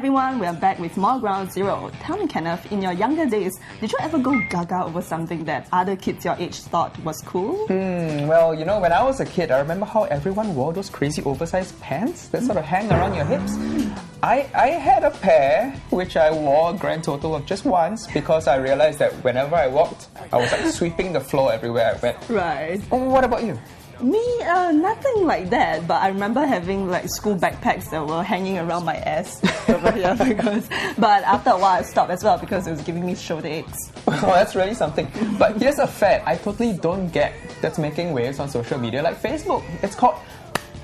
everyone, we're back with more Ground Zero. Tell me, Kenneth, in your younger days, did you ever go gaga over something that other kids your age thought was cool? Well, you know, when I was a kid, I remember how everyone wore those crazy oversized pants that sort of hang around your hips. I had a pair, which I wore a grand total of just once because I realized that whenever I walked, I was like sweeping the floor everywhere I went. Right. What about you? Me, nothing like that, but I remember having like school backpacks that were hanging around my ass over here but after a while I stopped as well because it was giving me shoulder aches. Well, that's really something. But here's a fad I totally don't get that's making waves on social media like Facebook. It's called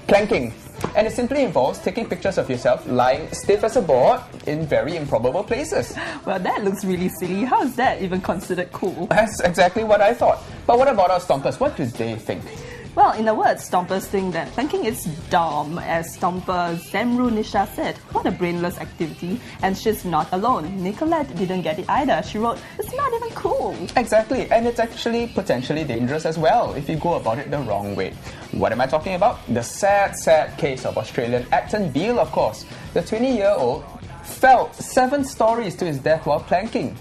Clanking. And it simply involves taking pictures of yourself lying stiff as a board in very improbable places. Well, that looks really silly. How is that even considered cool? That's exactly what I thought. But what about our stompers? What do they think? Well, in the words, stompers think that planking is dumb. As stomper Zemru Nisha said, what a brainless activity. And she's not alone. Nicolette didn't get it either. She wrote, it's not even cool. Exactly, and it's actually potentially dangerous as well if you go about it the wrong way. What am I talking about? The sad case of Australian Acton Beale, of course. The 20-year-old fell 7 stories to his death while planking.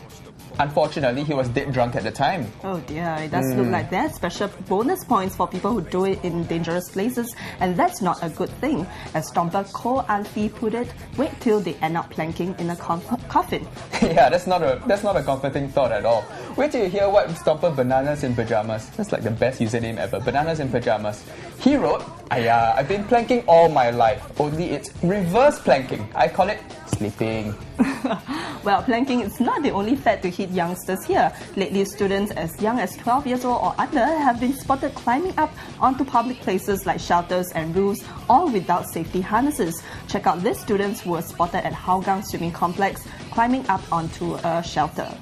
Unfortunately, he was dead drunk at the time. Oh dear, it does look like that. Special bonus points for people who do it in dangerous places, and that's not a good thing. As Stomper Ko Alfie put it, wait till they end up planking in a coffin. Yeah, that's not a comforting thought at all. Wait till you hear what Stomper Bananas in Pajamas. That's like the best username ever. Bananas in Pajamas. He wrote, I've been planking all my life, only it's reverse planking. I call it sleeping. Well, planking is not the only fad to hit youngsters here. Lately, students as young as 12 years old or under have been spotted climbing up onto public places like shelters and roofs, all without safety harnesses. Check out these students who were spotted at Hougang Swimming Complex climbing up onto a shelter.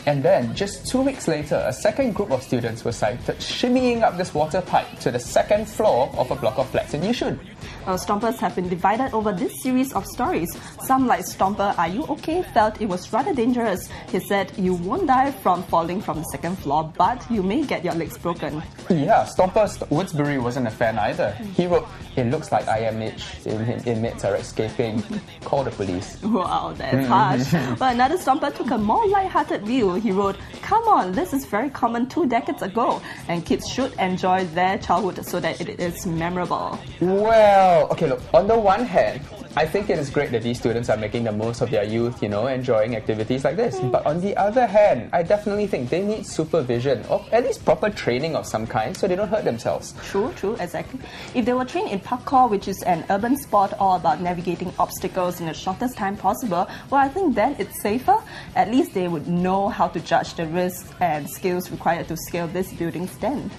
And then, just 2 weeks later, a second group of students were sighted shimmying up this water pipe to the second floor of a block of flats in Yishun. Stompers have been divided over this series of stories. Some, like Stomper Are You OK?, felt it was rather dangerous. He said, you won't die from falling from the second floor, but you may get your legs broken. Yeah, Stomper Woodsbury wasn't a fan either. He wrote, it looks like IMH inmates are escaping. Call the police. Wow, that's harsh. But another Stomper took a more light-hearted view. He wrote, come on, this is very common 2 decades ago, and kids should enjoy their childhood so that it is memorable. Well, okay, look, on the one hand, I think it is great that these students are making the most of their youth, you know, enjoying activities like this. But on the other hand, I definitely think they need supervision or at least proper training of some kind so they don't hurt themselves. True, exactly. If they were trained in parkour, which is an urban sport all about navigating obstacles in the shortest time possible, well, I think then it's safer. At least they would know how to judge the risks and skills required to scale this building's den.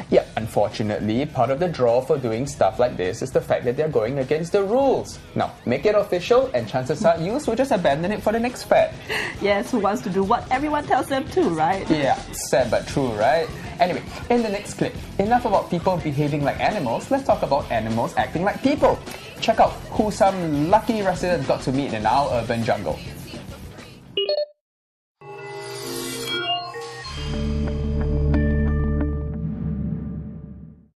Yeah, unfortunately, part of the draw for doing stuff like this is the fact that they're going against the rules. Now, make it official and chances are youth will just abandon it for the next fad. Yes, who wants to do what everyone tells them to, right? Yeah, sad but true, right? Anyway, in the next clip, enough about people behaving like animals, let's talk about animals acting like people. Check out who some lucky residents got to meet in our urban jungle.